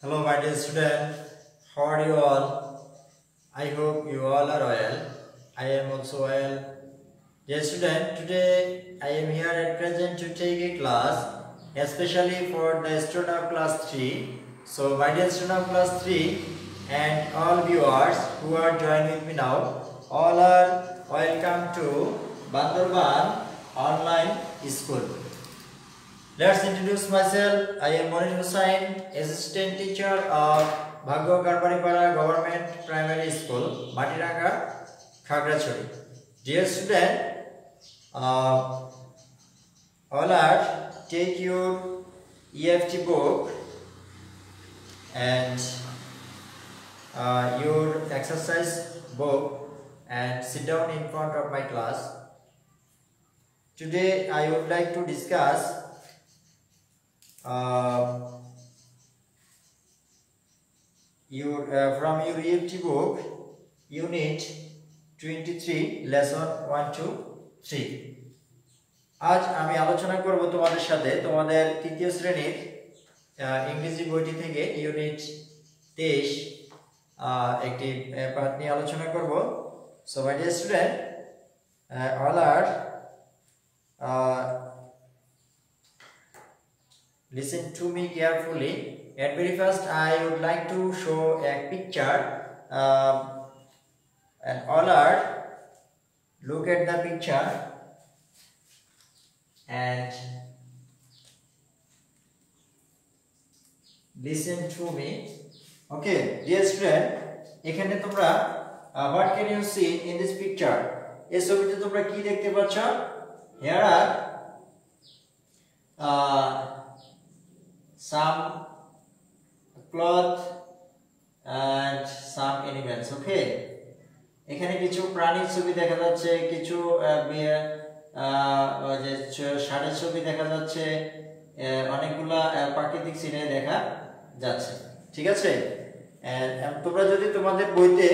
Hello my dear student, how are you all? I hope you all are well. I am also well. Dear student, today I am here at present to take a class especially for the student of class 3. So my dear student of class 3 and all viewers who are joining with me now, all are welcome to Bandarban Online School. Let's introduce myself. I am Monir Hussain, assistant teacher of Bhagyo Garbaripara Government Primary School, Matiranga, Khagrachari. Dear student, all are take your EFT book and your exercise book and sit down in front of my class. Today I would like to discuss from your EFT book, Unit 23, Lesson 1 to 3. আজ আমি আলোচনা করব তোমাদের সাথে তোমাদের তৃতীয় শ্রেণীর ইংরেজি বইটি থেকে ইউনিট 23 একটি পাঠ নিয়ে আলোচনা করব. So my dear student, all are listen to me carefully. At very first I would like to show a picture and all are look at the picture and listen to me. Okay, dear student, এখানে তোমরা what can you see in this picture? এই ছবিতে তোমরা কি দেখতে পাচ্ছ? Here are some cloth and some animals. Okay, এখানে কিছু প্রাণীর ছবি দেখা যাচ্ছে, কিছু ষাঁড়ের ছবি দেখা যাচ্ছে, অনেকগুলা প্রাকৃতিক সিনারি দেখা যাচ্ছে. ঠিক আছে, তোমরা যদি তোমাদের বইতে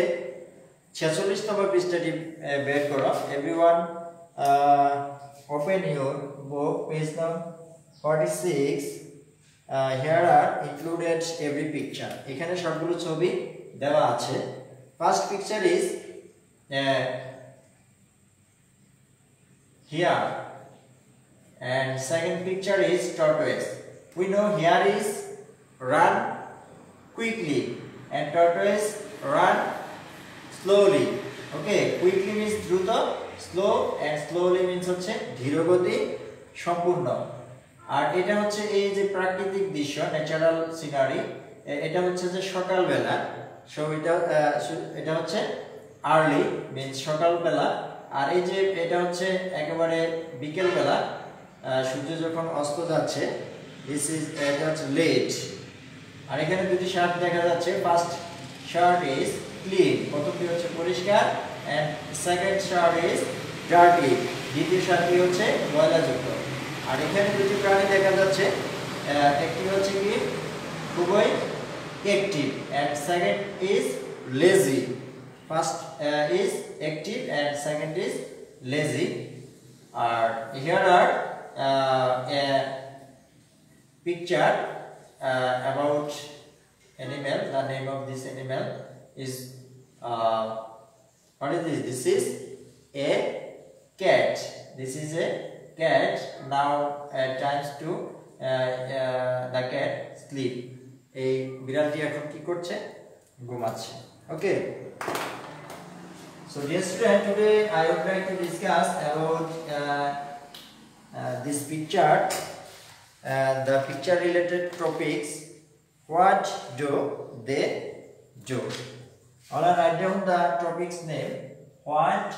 46তম পৃষ্ঠাটি বের করো, everyone open your book, page number 46. Here are included every picture. এখানে সবগুলো ছবি দেওয়া আছে. First picture is here and second picture is tortoise. We know here is run quickly and tortoise run slowly. Okay, quickly means দ্রুত, slow and slowly means হচ্ছে ধীরগতি সম্পূর্ণ. আর এটা হচ্ছে এই যে প্রাকৃতিক দৃশ্য, ন্যাচারাল সিনারি, এটা হচ্ছে যে সকালবেলা. সো এটা হচ্ছে আর্লি মিন্স সকালবেলা, আর এই যে এটা হচ্ছে একেবারে বিকেলবেলা, সূর্য যখন অস্ত যাচ্ছে. এটা হচ্ছে লেট. আর এখানে দুটি শার্ট দেখা যাচ্ছে. ফার্স্ট শার্ট ইজ ক্লিন, প্রথমটি হচ্ছে পরিষ্কার, and second shirt is dirty, দ্বিতীয় শার্টটি হচ্ছে ময়লাযুক্ত. আর এখানে দুটি প্রাণী দেখা যাচ্ছে, একটি হচ্ছে কি খুবই active and second is lazy. First is active and second is lazy. আর here are a picture about animal. The name of this animal is what is this? This is a cat. This is a cat. Now times to the cat sleep. এই বিড়ালটি এখন কি করছে? ঘুমাচ্ছে. Okay. So dear student, today I would like to discuss about this picture and the picture related topics. What do they do? All right, write down the topic's name. What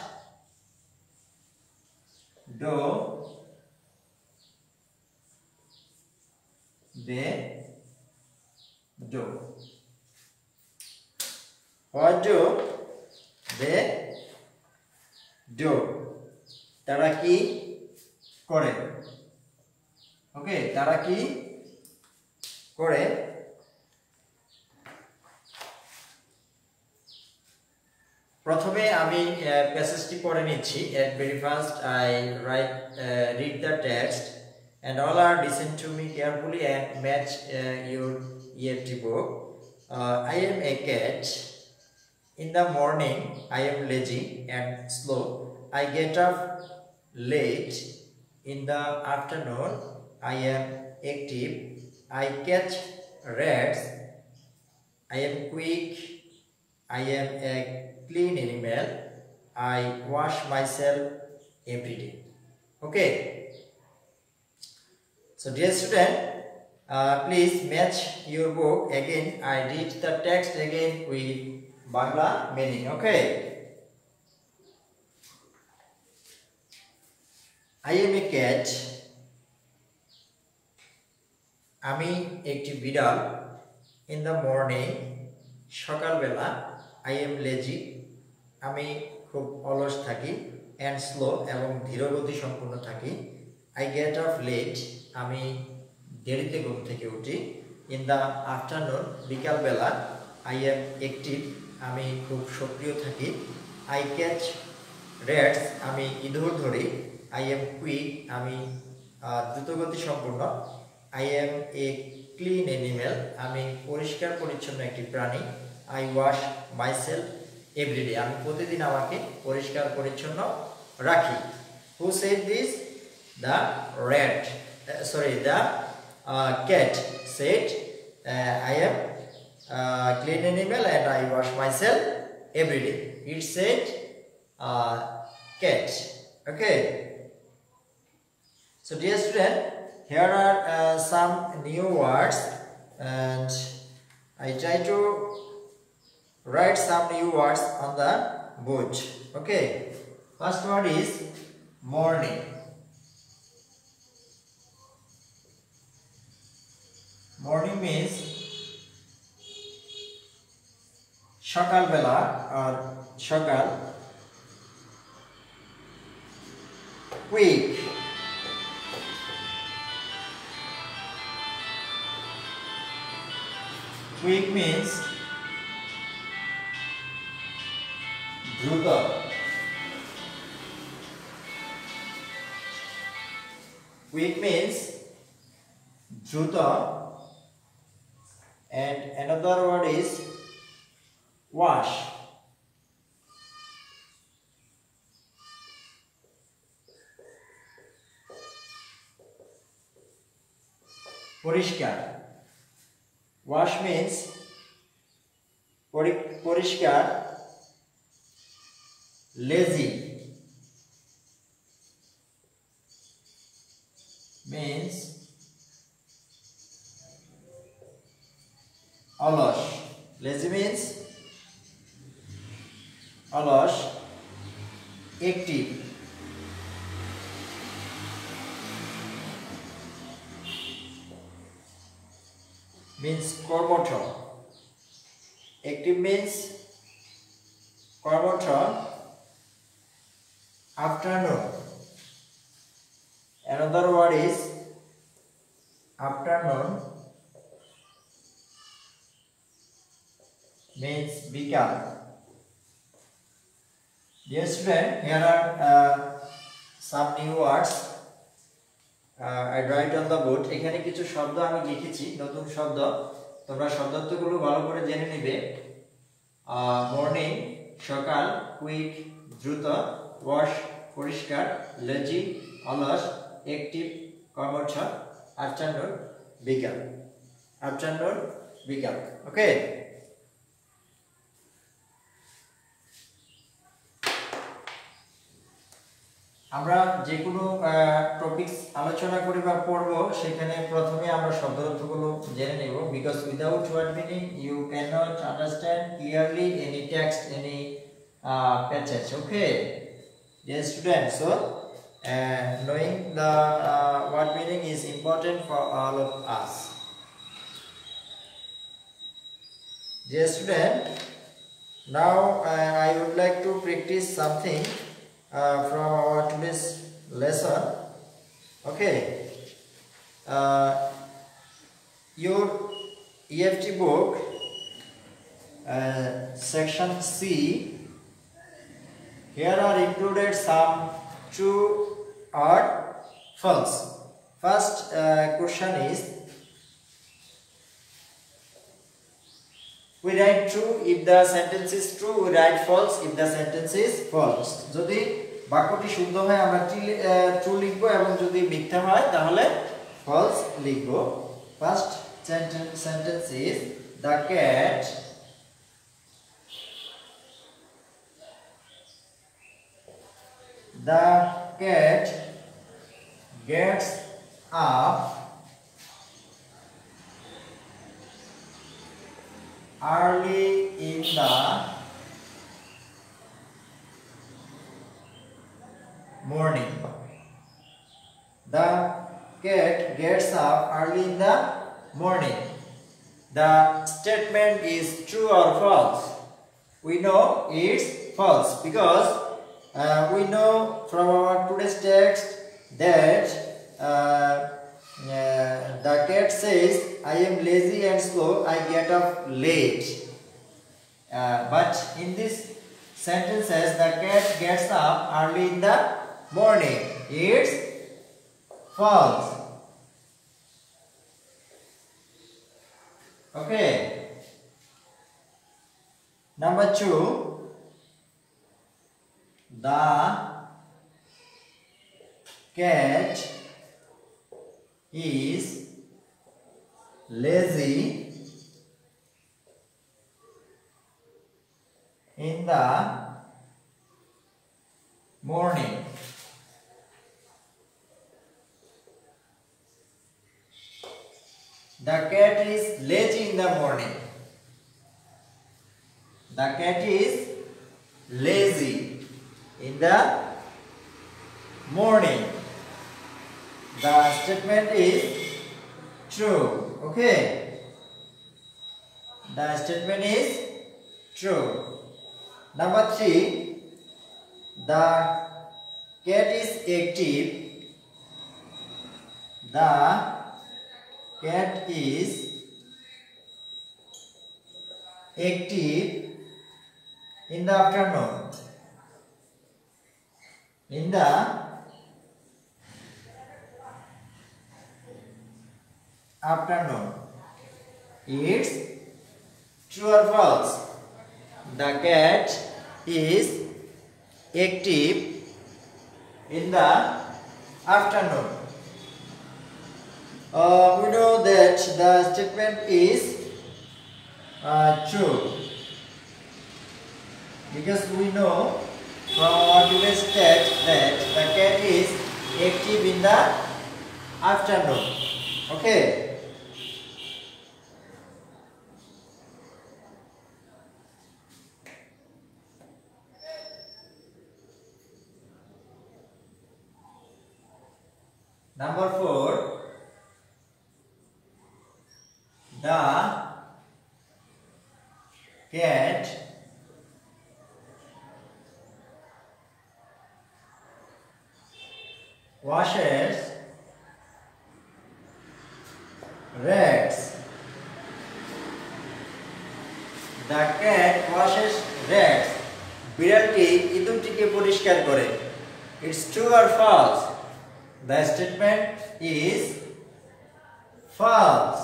do they do? What do they do? তারা কি করে? ওকে, তারা কি করে? প্রথমে আমি প্যাসেজটি পড়ে নিচ্ছি. At very first I read the text and all are listen to me carefully and match your EFT book. I am a cat. In the morning, I am lazy and slow. I get up late. In the afternoon, I am active. I catch rats. I am quick. I am a clean animal. I wash myself every day. Okay. So dear student, please match your book again. I read the text again with Bangla meaning. Okay. I am a cat. আমি একটি বিড়াল। In the morning, সকালবেলা, I am lazy. আমি খুব অলস থাকি and slow এবং ধীরগতি সম্পন্ন থাকি। I get up late. আমি দেরিতে ঘুম থেকে উঠি। In the afternoon, বিকালবেলা, I am active. আমি খুব সক্রিয় থাকি। I catch rats. আমি ইঁদুর ধরি। I am quick. আমি দ্রুতগতি সম্পন্ন। I am a clean animal. আমি পরিষ্কার পরিচ্ছন্ন একটি প্রাণী। I wash myself every day. আমি প্রতিদিন আমাকে পরিষ্কার পরিচ্ছন্ন রাখি। Who said this? The cat said, I am clean animal and I wash myself every day. It said cat. Okay. So dear student, here are some new words and I try to write some new words on the board. Okay. First word is morning. Morning means সকাল বেলা or সকাল. Quick. Quick means দ্রুত. Quick means দ্রুত. And another word is wash. পরিষ্কার. Wash means পরিষ্কার. Lazy means অলস. Lazy means অলস. Active means কর্মঠ. Active means কর্মঠ. Afternoon. Another word is afternoon means বিকাল. Dear student, here are some new words. I write on the board. এখানে কিছু শব্দ আমি লিখেছি, নতুন শব্দ। তোমরা শব্দার্থগুলো ভালো করে জেনে নেবে। মর্নিং সকাল, কুইক দ্রুত, ওয়াশ পরিষ্কার, লেজি অলস, অ্যাক্টিভ কর্মঠ, আফটারনুন বিকাল। আফটারনুন বিকাল। ওকে। আমরা যে কোনো টপিকস আলোচনা করি বা পড়ব সেখানে প্রথমে আমরা শব্দার্থগুলো জেনে নেব because without word meaning you cannot understand clearly any text, any passage. Okay, dear students, so knowing the word meaning is important for all of us. Dear student, now I would like to practice something from our today's lesson. Okay, your EFT book section C, here are included some true or false. First question is, we write true if the sentence is true, we write false if the sentence is false. যদি বাক্যটি শুদ্ধ হয় আমরা true লিখব এবং যদি মিথ্যা হয় তাহলে false লিখব. First sentence is, the cat gets up early in the morning. The cat gets up early in the morning. The statement is true or false? We know it's false because we know from our today's text that the cat says, I am lazy and slow, I get up late. But in this sentence says, the cat gets up early in the morning. It's false. Okay. Number 2. The cat is lazy in the morning. The cat is lazy in the morning. The cat is lazy in the morning. The statement is true. Okay. The statement is true. Number 3. The cat is active. The cat is active in the afternoon. In the afternoon. It's true or false? The cat is active in the afternoon. We know that the statement is true because we know from our today's text that the cat is active in the afternoon. Okay. Number 4. The cat washes rats. The cat washes rats. বিড়ালটি ইঁদুরটিকে পরিষ্কার করে. It's true or false? The statement is false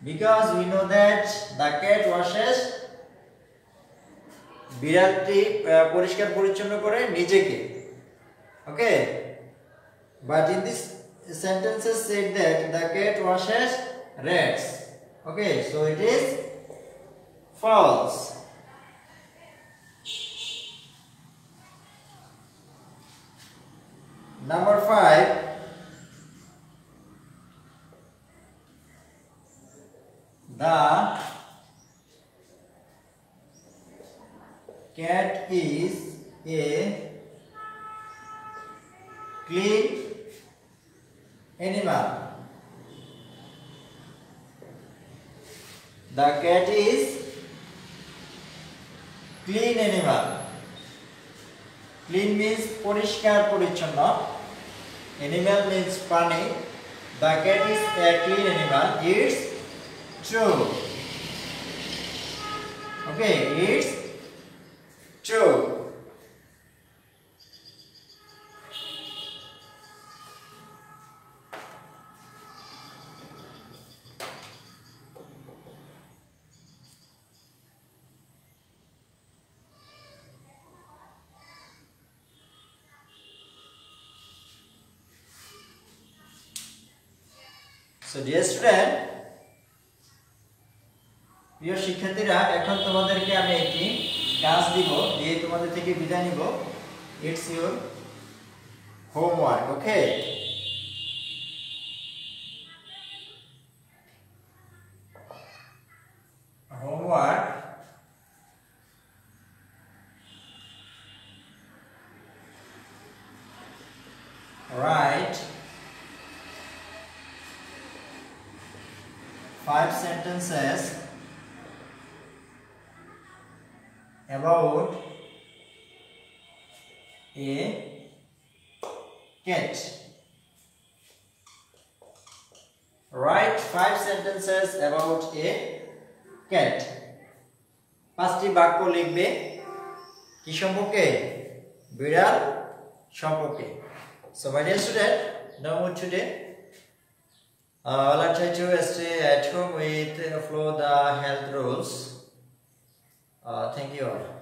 because we know that the cat washes, বিড়ালটি পরিষ্কার পরিচ্ছন্ন করে নিজেকে. Okay, but in this sentences said that the cat washes rats. Okay, so it is false. Number 5. The cat is a clean animal. The cat is clean animal. Clean means পরিষ্কার পরিচ্ছন্ন. Animal means প্রাণী. The cat is a clean animal. It's true. Okay, it's true. So dear student, প্রিয় শিক্ষার্থীরা, এখন তোমাদেরকে আমি একটি কাজ দিব, দিয়ে তোমাদের থেকে বিদায় নিব। It's your homework, okay? Homework. Write 5 sentences about a cat. Write 5 sentences about a cat. 5টি বাক্য লিখবে কি সম্পর্কে? বিড়াল সম্পর্কে. So my dear student, no more today. I'll try to stay at home with follow the health rules. Thank you all.